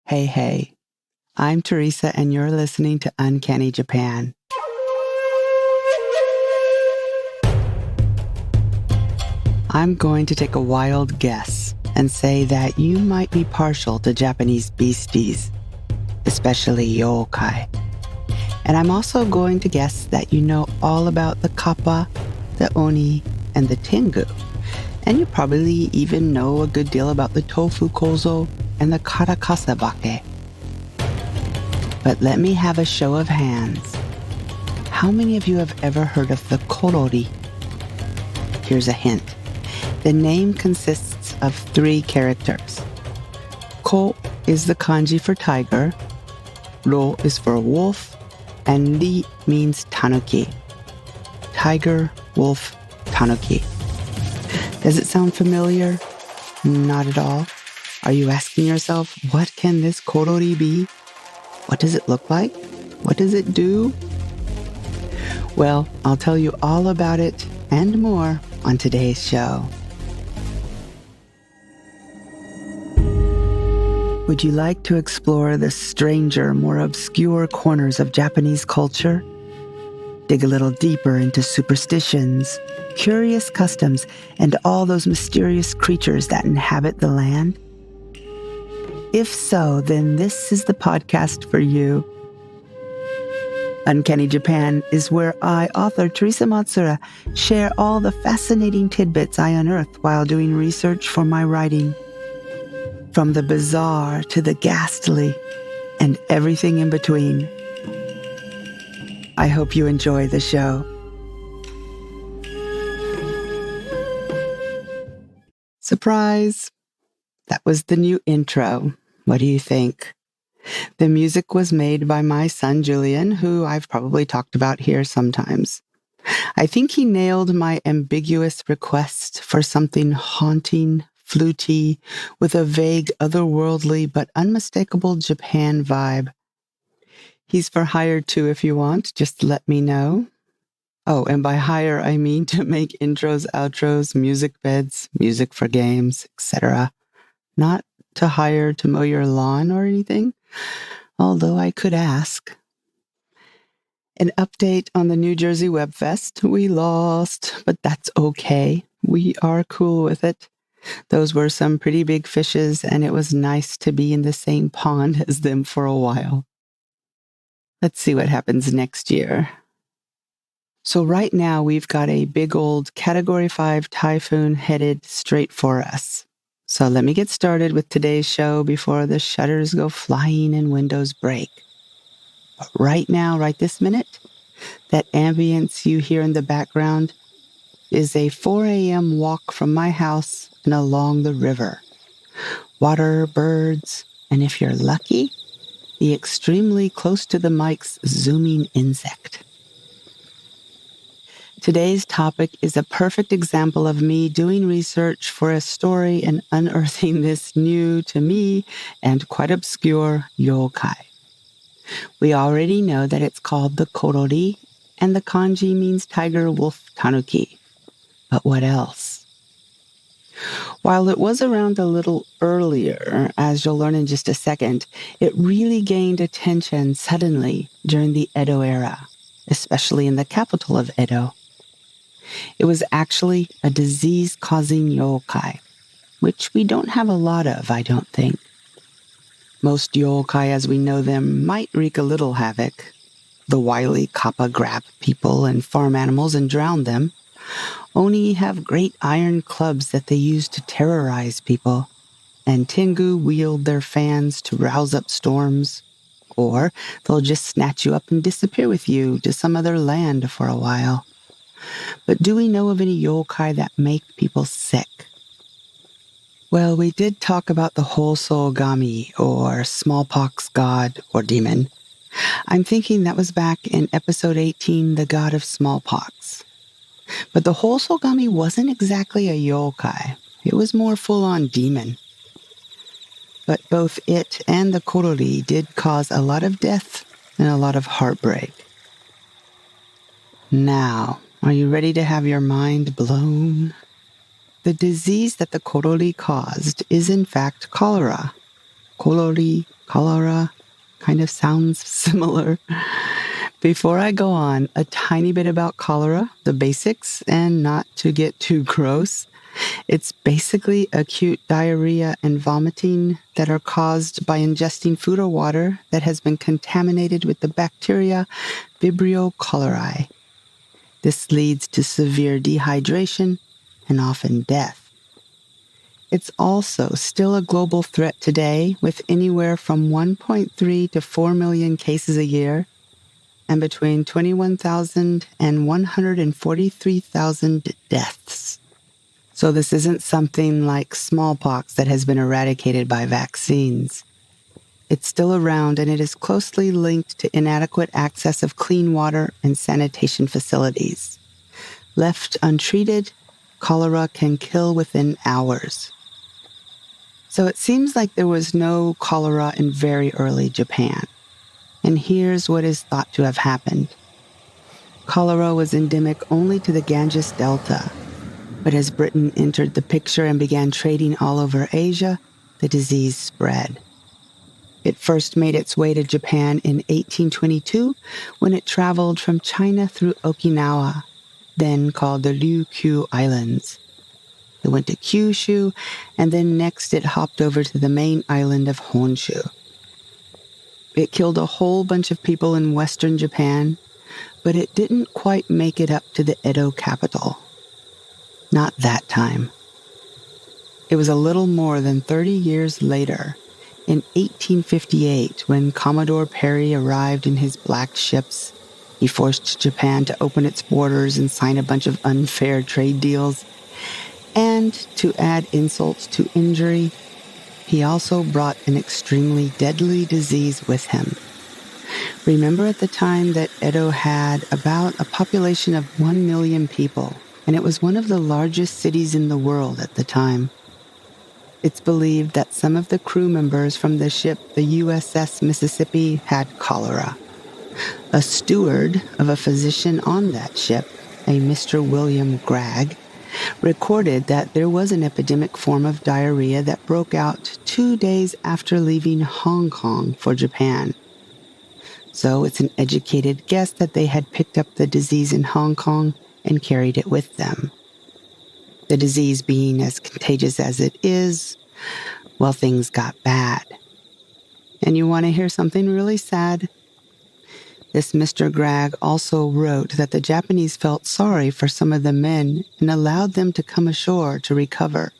Hey, hey. I'm Teresa, and you're listening to Uncanny Japan. I'm going to take a wild guess and say that you might be partial to Japanese beasties, especially yokai. And I'm also going to guess that you know all about the kappa, the oni, and the tengu. And you probably even know a good deal about the tofu kozo and the karakasa bake. But let me have a show of hands. How many of you have ever heard of the Korori? Here's a hint. The name consists of 3 characters. Ko is the kanji for tiger, ro is for wolf, and ri means tanuki. Tiger, wolf, tanuki. Does it sound familiar? Not at all. Are you asking yourself, what can this Korori be? What does it look like? What does it do? Well, I'll tell you all about it and more on today's show. Would you like to explore the stranger, more obscure corners of Japanese culture? Dig a little deeper into superstitions, curious customs, and all those mysterious creatures that inhabit the land? If so, then this is the podcast for you. Uncanny Japan is where I, author Teresa Matsura, share all the fascinating tidbits I unearth while doing research for my writing. From the bizarre to the ghastly, and everything in between. I hope you enjoy the show. Surprise! That was the new intro. What do you think? The music was made by my son Julian, who I've probably talked about here sometimes. I think he nailed my ambiguous request for something haunting, fluty, with a vague, otherworldly but unmistakable Japan vibe. He's for hire too if you want, just let me know. Oh, and by hire I mean to make intros, outros, music beds, music for games, etc. Not to hire to mow your lawn or anything, although I could ask. An update on the New Jersey Web Fest. We lost, but that's okay. We are cool with it. Those were some pretty big fishes, and it was nice to be in the same pond as them for a while. Let's see what happens next year. So right now, we've got a big old Category 5 typhoon headed straight for us. So let me get started with today's show before the shutters go flying and windows break. But right now, right this minute, that ambience you hear in the background is a 4 a.m. walk from my house and along the river. Water, birds, and if you're lucky, the extremely close to the mic's zooming insect. Today's topic is a perfect example of me doing research for a story and unearthing this new, to me, and quite obscure yokai. We already know that it's called the Korori, and the kanji means tiger, wolf, tanuki. But what else? While it was around a little earlier, as you'll learn in just a second, it really gained attention suddenly during the Edo era, especially in the capital of Edo. It was actually a disease-causing yokai, which we don't have a lot of, I don't think. Most yokai as we know them might wreak a little havoc. The wily kappa grab people and farm animals and drown them. Oni have great iron clubs that they use to terrorize people, and tengu wield their fans to rouse up storms, or they'll just snatch you up and disappear with you to some other land for a while. But do we know of any yokai that make people sick? Well, we did talk about the Hosougami, or smallpox god or demon. I'm thinking that was back in episode 18, the god of smallpox. But the Hosougami wasn't exactly a yokai. It was more full-on demon. But both it and the Korori did cause a lot of death and a lot of heartbreak. Now, are you ready to have your mind blown? The disease that the Korori caused is in fact cholera. Korori, cholera, kind of sounds similar. Before I go on, a tiny bit about cholera, the basics, and not to get too gross. It's basically acute diarrhea and vomiting that are caused by ingesting food or water that has been contaminated with the bacteria Vibrio cholerae. This leads to severe dehydration and often death. It's also still a global threat today, with anywhere from 1.3 to 4 million cases a year and between 21,000 and 143,000 deaths. So this isn't something like smallpox that has been eradicated by vaccines. It's still around, and it is closely linked to inadequate access of clean water and sanitation facilities. Left untreated, cholera can kill within hours. So it seems like there was no cholera in very early Japan. And here's what is thought to have happened. Cholera was endemic only to the Ganges Delta, but as Britain entered the picture and began trading all over Asia, the disease spread. It first made its way to Japan in 1822 when it traveled from China through Okinawa, then called the Ryukyu Islands. It went to Kyushu, and then next it hopped over to the main island of Honshu. It killed a whole bunch of people in western Japan, but it didn't quite make it up to the Edo capital. Not that time. It was a little more than 30 years later, in 1858, when Commodore Perry arrived in his black ships. He forced Japan to open its borders and sign a bunch of unfair trade deals. And to add insult to injury, he also brought an extremely deadly disease with him. Remember at the time that Edo had about a population of 1 million people, and it was one of the largest cities in the world at the time. It's believed that some of the crew members from the ship, the USS Mississippi, had cholera. A steward of a physician on that ship, a Mr. William Gragg, recorded that there was an epidemic form of diarrhea that broke out 2 days after leaving Hong Kong for Japan. So it's an educated guess that they had picked up the disease in Hong Kong and carried it with them. The disease being as contagious as it is, well, things got bad. And you want to hear something really sad? This Mr. Gragg also wrote that the Japanese felt sorry for some of the men and allowed them to come ashore to recover.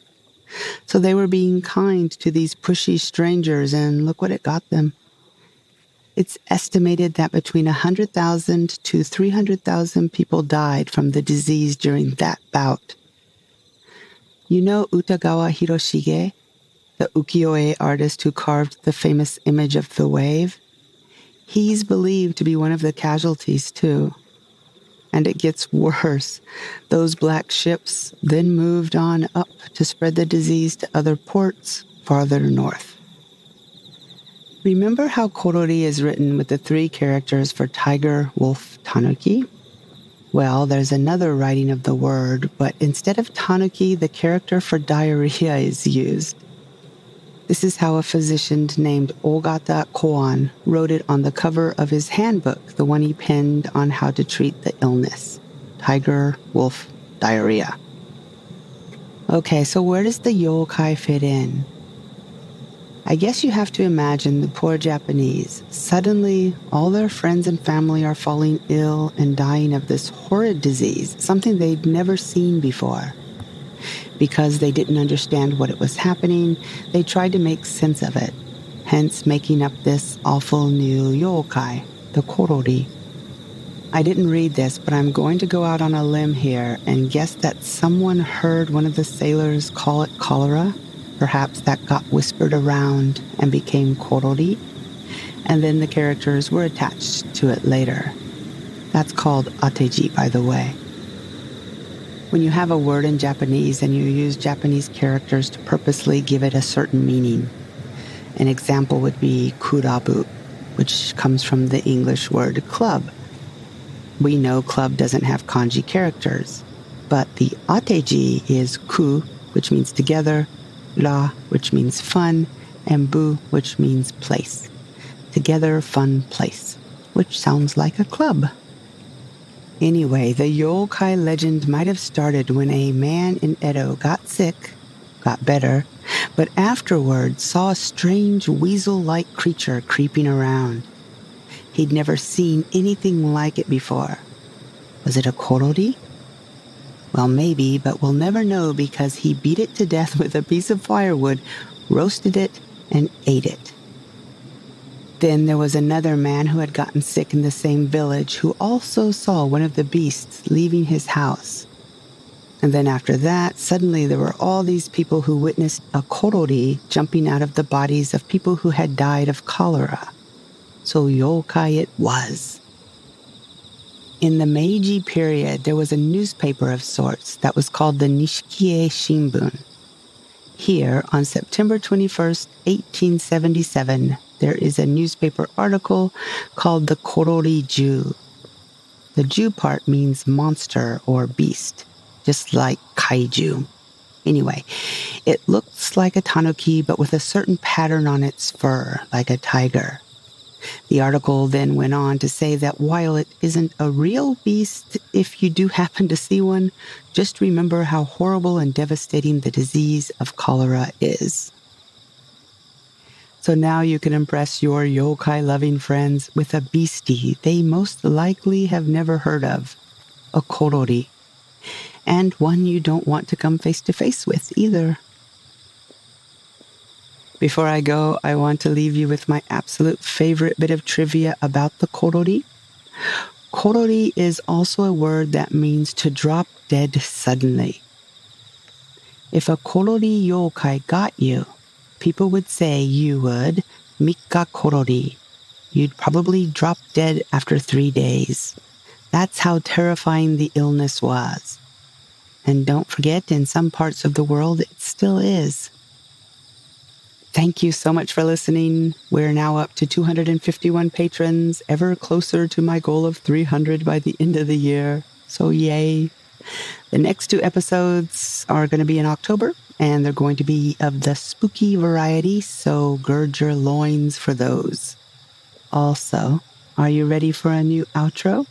So they were being kind to these pushy strangers, and look what it got them. It's estimated that between 100,000 to 300,000 people died from the disease during that bout. You know Utagawa Hiroshige, the ukiyo-e artist who carved the famous image of the wave? He's believed to be one of the casualties, too. And it gets worse. Those black ships then moved on up to spread the disease to other ports farther north. Remember how Korori is written with the 3 characters for tiger, wolf, tanuki? Well, there's another writing of the word, but instead of tanuki, the character for diarrhea is used. This is how a physician named Ogata Koan wrote it on the cover of his handbook, the one he penned on how to treat the illness. Tiger, wolf, diarrhea. Okay, so where does the yokai fit in? I guess you have to imagine the poor Japanese. Suddenly, all their friends and family are falling ill and dying of this horrid disease, something they'd never seen before. Because they didn't understand what it was happening, they tried to make sense of it, hence making up this awful new yokai, the Korori. I didn't read this, but I'm going to go out on a limb here and guess that someone heard one of the sailors call it cholera. Perhaps that got whispered around and became Korori, and then the characters were attached to it later. That's called ateji, by the way. When you have a word in Japanese and you use Japanese characters to purposely give it a certain meaning. An example would be kurabu, which comes from the English word club. We know club doesn't have kanji characters, but the ateji is ku, which means together, ra, which means fun, and bu, which means place. Together, fun place, which sounds like a club. Anyway, the yokai legend might have started when a man in Edo got sick, got better, but afterwards saw a strange weasel-like creature creeping around. He'd never seen anything like it before. Was it a korori? Well, maybe, but we'll never know because he beat it to death with a piece of firewood, roasted it, and ate it. Then there was another man who had gotten sick in the same village who also saw one of the beasts leaving his house. And then after that, suddenly there were all these people who witnessed a korori jumping out of the bodies of people who had died of cholera. So yokai it was. In the Meiji period, there was a newspaper of sorts that was called the Nishikie Shimbun. Here, on September 21st, 1877, there is a newspaper article called the Korori Ju. The Ju part means monster or beast, just like kaiju. Anyway, it looks like a tanuki, but with a certain pattern on its fur, like a tiger. The article then went on to say that while it isn't a real beast, if you do happen to see one, just remember how horrible and devastating the disease of cholera is. So now you can impress your yokai-loving friends with a beastie they most likely have never heard of, a korori, and one you don't want to come face-to-face with either. Before I go, I want to leave you with my absolute favorite bit of trivia about the korori. Korori is also a word that means to drop dead suddenly. If a korori yokai got you, people would say you would mikka korori. You'd probably drop dead after 3 days. That's how terrifying the illness was. And don't forget, in some parts of the world, it still is. Thank you so much for listening. We're now up to 251 patrons, ever closer to my goal of 300 by the end of the year. So yay. The next 2 episodes are going to be in October, and they're going to be of the spooky variety, so gird your loins for those. Also, are you ready for a new outro?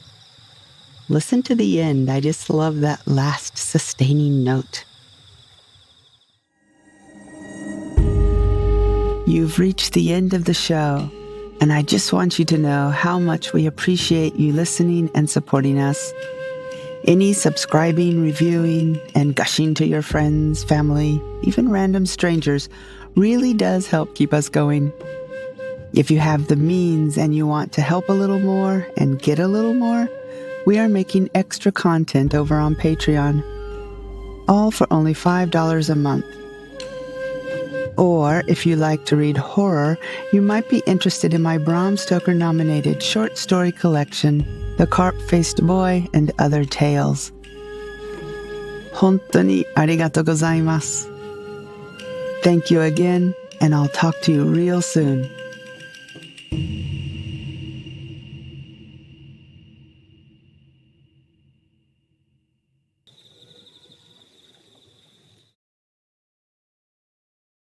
Listen to the end. I just love that last sustaining note. You've reached the end of the show, and I just want you to know how much we appreciate you listening and supporting us. Any subscribing, reviewing, and gushing to your friends, family, even random strangers really does help keep us going. If you have the means and you want to help a little more and get a little more, we are making extra content over on Patreon, all for only $5 a month. Or, if you like to read horror, you might be interested in my Bram Stoker-nominated short story collection, The Carp-Faced Boy and Other Tales. 本当にありがとうございます. Thank you again, and I'll talk to you real soon.